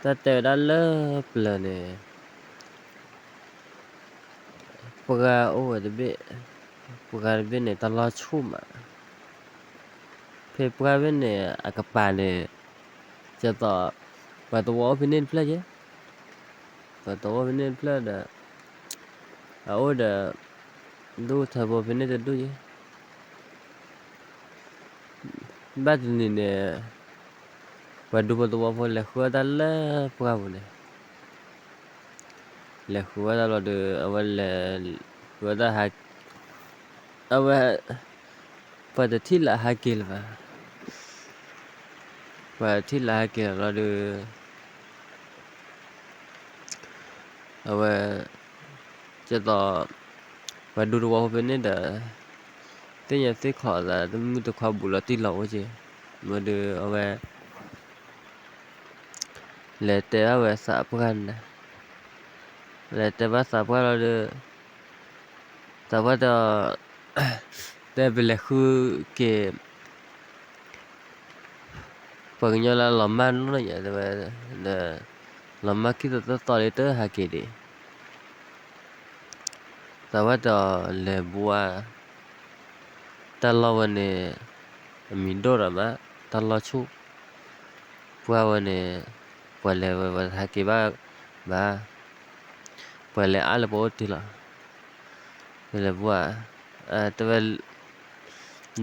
ta te da le plane pura o de be pura be ne ta la chuma pe pura be ne akapa ne cha to pa to wo pinin pla je pa to wo pinin pla da a o da du tha bo pinin da du je ba ni ne pa du pa to wo le khua da le pura bo ne le khua da lo de a le khua da ha a pa da thi la ha kil ba pa thi la ha kil lo de a cha to pa du wo pinin da te nya te kho la te mu te kho bu la ti lo je mà de le te a sa pran le te ba sa pran lo de ta ba da te be le khu ke pa nya la lo man no ya de lo ma ki to le te ha ke de ta ba da le bua ta lo ne mi do ra ma ta lo chu bua ne pa le ba ha ke ba pa le a le bo ti la le bua te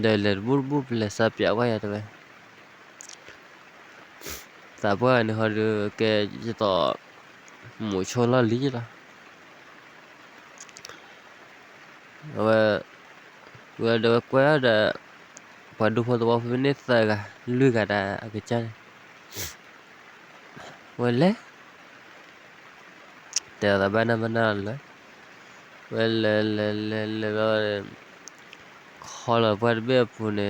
de le bur le sa pia wa ya te ta bua ne ho de ke ji to mu cho la li la wa de kwa da pa du po to wa ne sa ga lu ga da ke cha wa le te da ba na le wa le kho la pa be pu ne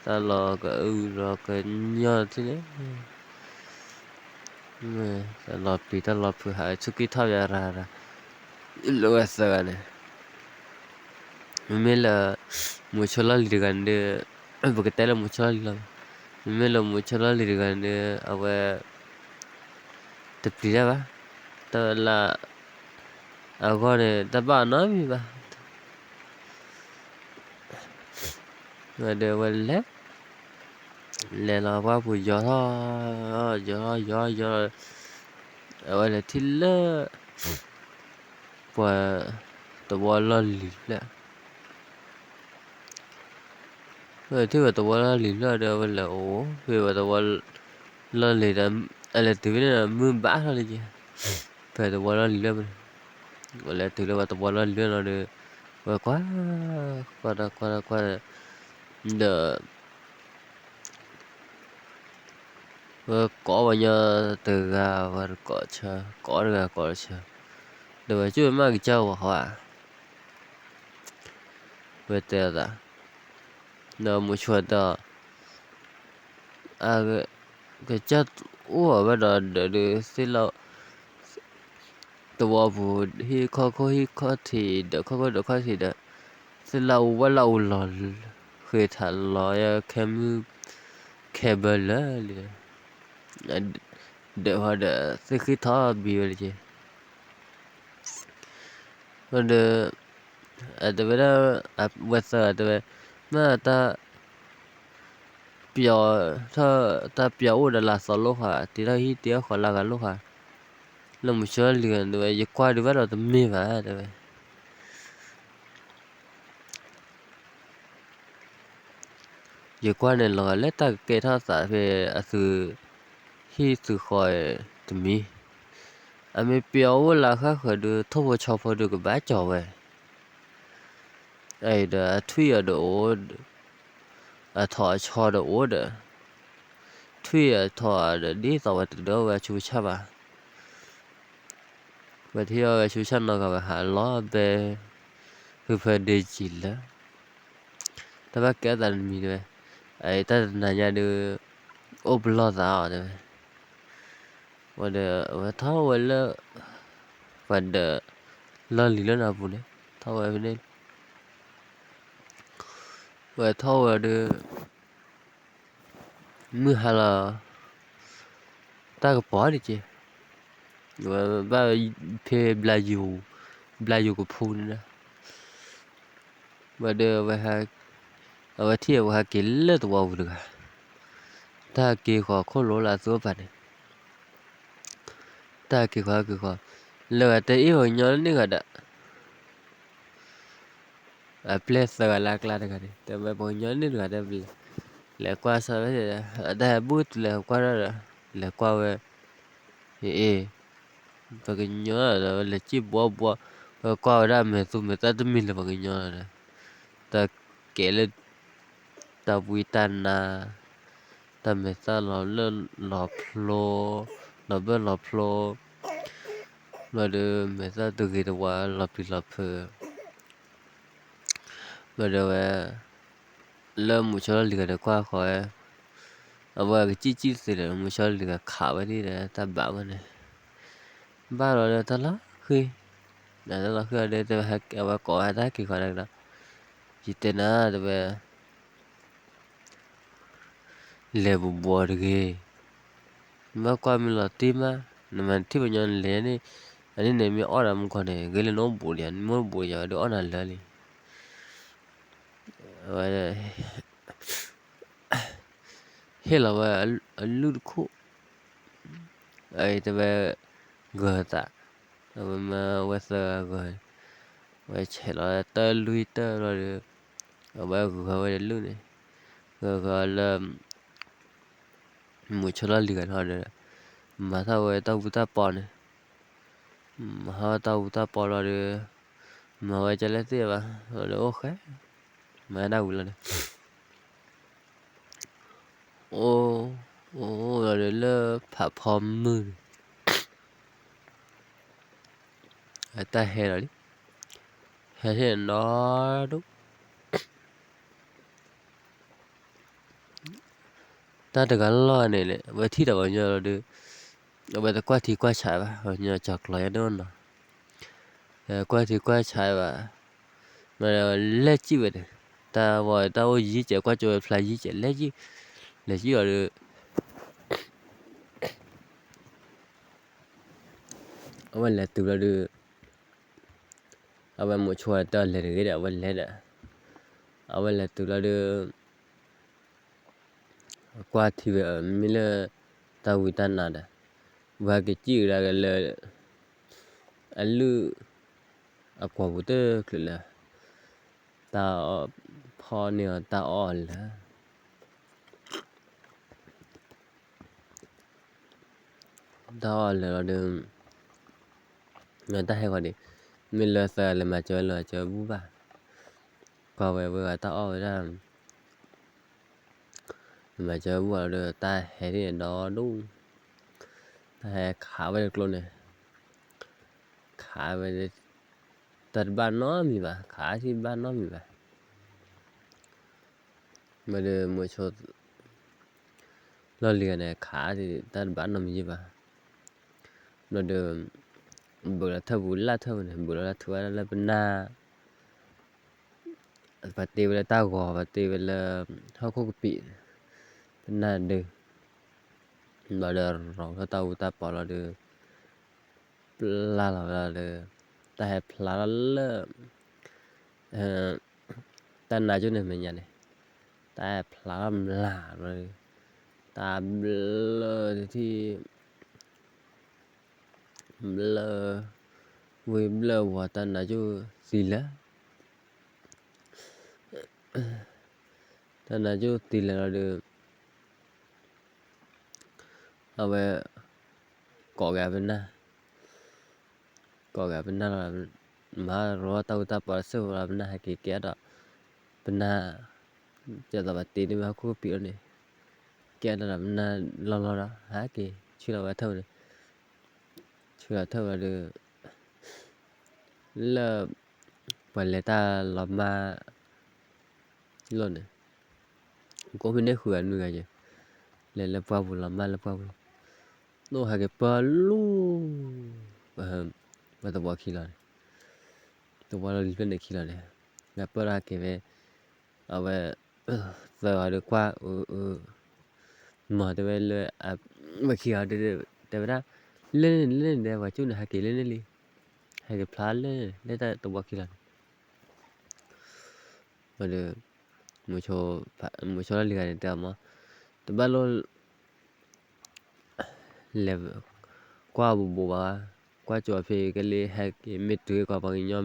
ta lo ka ro ka nya ti ne ta lo pu ha chu ki tha ya ra lo sa ga ne me la mu cho la li ga de bu ke te la mu cho la li la me la mu cho la li ga de a wa te pi ra ba ta la a go ne ta ba na mi ba wa de wa le la ba pu yo wa le ti le pa to wa la li la wa ti wa to wa la li la de wa le o we wa to wa la li da a le ti ne mu ba la li je pe to wa la li la wa le ti le wa to wa la li la de wa qua de có bao nhiêu từ gà và cỏ chờ có gà cỏ chờ được chứ mà cái châu hả về tiền da nó mua chuột đó cái chất ủa bây giờ để xin lỗiตัวผู้ที่ข้อที่เดี๋ยวข้อที่เดี๋ยวxin lâu quá lâu rồi khi thành loại cable để họ để sẽ khi thọ bị gì còn để tại vì đó bây giờ tại vì mà ta biểu là số lúc hả thì đó hi tiếng khỏi là cái lúc hả là một số liền rồi qua đi bắt đầu tụi mi vậy tại vì giờ qua này là lấy ta kể thao xã về sự khi sự khỏi tụi mi mình biểu là khác khỏi được thâu vào cho vào được cái bát trò về ấy đã thuê ở độ thọ cho độ đó thuê ở thọ để đi tàu từ đó về chú cha bà và theo về chú cha nó gặp hạ ló về phải để chỉ là ta bắt kéo đàn mi rồi ấy ta là nhà được ốp lo ra rồi và để và thao về là và để lo lì lo nào vui đấy thao về bên đây và thao về được mưa hà là ta cái bỏ đi chứ ba phê blayu của phun nữa mà đưa về hai ở thiêu hai cái lết vào được ta kia khó khó lỗ là số phận ta kia khó lỡ tới yêu nhớ nữa đó à place là lạc được đấyแต่แบบnhớ nữa đó lẽ qua sao đấy đã bút lẽ qua đó lẽ qua về và cái nhớ là lẽ chỉ bỏ qua ra mẹ ta tụi mình là cái nhớ là ta kể lên ta vui tan na ta mẹ ta lò lên lò plo lò bên lò plo mà được mẹ ta từ khi qua lò pi lò phơ mà được lên một chỗ liền được qua khỏi ở cái chi gì là một chỗ liền khảo cái đi là ta bảo cái này ba rồi ta lá khi là ta lá khi ở đây ta hay ở có ai đó kỳ khỏi đây đó chỉ tên là về level bùa được mà qua mình là tim á mà tim bao nhiêu lẻ này anh này mình ở làm con này cái nó bùa liền mua bùa giờ đó là lẻ vậy hết là vậy lút khu ấy thì về gờ ta mà bây giờ gờ vậy chạy là tơ lui tơ rồi vậy gờ vậy luôn này gờ là một chỗ là liền thôi đấy mà sao vậy tao vừa ta bỏ này mà tao vừa ta bỏ rồi mà vậy chạy lấy tiền mà rồi ok mà đâu là ô rồi là phạm phom mưa ta hè rồi đi hè thì nó đúng ta được cái lo này vậy thì đâu nhờ được bây giờ qua thì qua chạy và nhờ chọc lại nữa nè qua thì qua chạy và mà lấy chi vậy ta gọi tao gì chạy qua chỗ phải gì chạy lấy chi rồi ông là từ là được ông một chỗ ta lấy cái đó ông lấy đó ông là từ là được qua thì về mình là tao vui tan nada và cái chi là cái là anh lưu à qua vụ tới cái là tao pho nhiều tao on là tao on là được người ta hay gọi đi mình là sợ là mà chơi bú bà qua về vừa tao on ra mà chơi bú bà được ta hay thì đó đúng ta hay khá về được luôn này khá về tật ban nó mi bà khá thì ban nó mi bà mà được một số lo liền này khá thì tật ban nó mi bà nó được bữa là thâu vốn là thâu này bữa là thua là bên na và tiêu là tao gò và tiêu là không có bị bên na được bảo là rồi tao bỏ là được là được ta hay là ta nói cho nên mình nhận này ta làm là rồi ta blur thì blur với blur và ta nói cho gì lá ta nói cho tỷ là được ở về có gà bên là mà rồi tao bỏ sữa là bên hay cái đó bên giờ tao bắt tiền đi mà không có biết này cái đó là bên lo đó hả kì chưa là thâu này chưa là thâu là được là phải lấy ta làm mà luôn này có bên đây khuyển người gì lấy là vào làm mà là vào nó hay cái bờ luôn và tao bỏ khi là tao bỏ lên đây khi là này gặp bờ ra cái về ở về giờ được qua mở từ vềเลย mà khi ở đây để ra lên để vào chỗ này hai kỳ lên đi hai cái plan lên để ta tụ vào khi là mà được một số là liền để mà tụi ba lô level qua bộ ba qua chỗ phía cái lì hai cái mét tuổi qua bằng nhau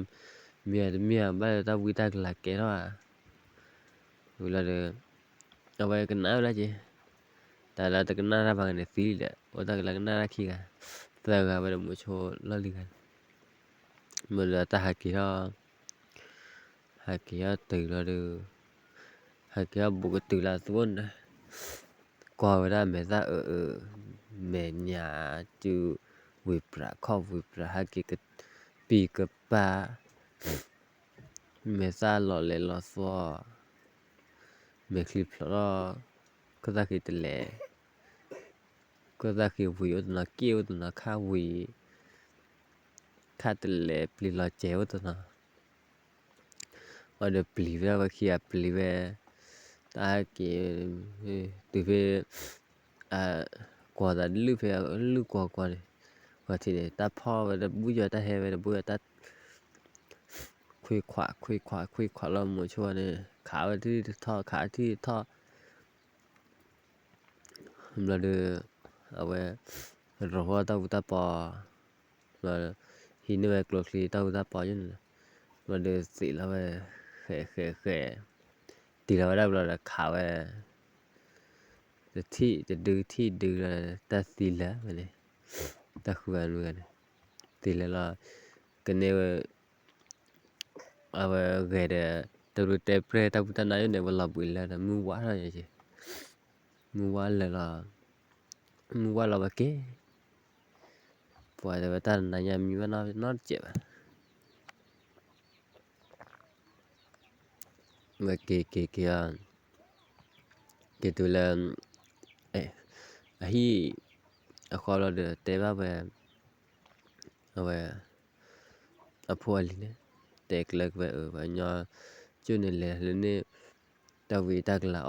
mía ba ta vui ta là cái đó à rồi là được ở đây cái nào đó chứ ta là ta cái nào ra bằng này xí đấy ở ta là cái nào ra khi cả ta là bây giờ một số là liền mà là ta hai cái từ là được hai cái bộ cái từ là xuống đấy qua ra mẹ ra ở mẹ nhà chứ vui bra hai cái pi cái ba mẹ ra lọ lẹ lọ xóa mẹ clip đó có ra khi từ lẹ có ra khi vui ở nó kêu tụi nó khá vui khá từ lẹ pli lọ chéo tụi nó ở đây pli về và khi pli về ta cái từ về qua đã lưu về lưu qua này và thì để ta po và bây giờ ta hè và bây giờ ta khuy khỏa là một chỗ này khá và thì thọ là được ở về rồi ta po là khi nơi cuộc thì ta po chứ mà được xị là về khẽ thì là khá về thì đưa là ta xị là này ta khuyên luôn thì là cái này về để từ từ pre ta nói này là bự là mua quá rồi chứ mua quá là cái phải là ta là nhà mình nó chịu mà cái từ là hi khó là được tế bào về phôi này tệ lực về ở và nhỏ cho nên là lên tao vì ta là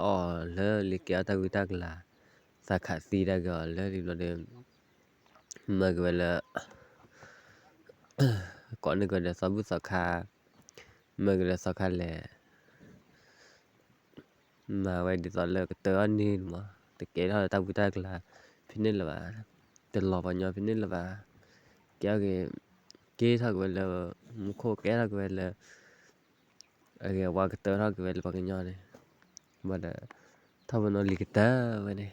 lỡ lý kéo tao vì ta là sa khả si ra gọi lỡ thì nó được mà gọi là có nên gọi là sáu bút sa khả mà gọi là sa khả lẻ mà vậy thì gọi là cái tớ anh nên mà thì kể đó là tao vì ta là phía nên là bà tên lò vào nhỏ phía nên là bà kéo cái thôi gọi là một khô kéo thôi gọi là qua cái tớ thôi gọi là bằng cái nhỏ này mà thôi nó lý cái tớ vậy này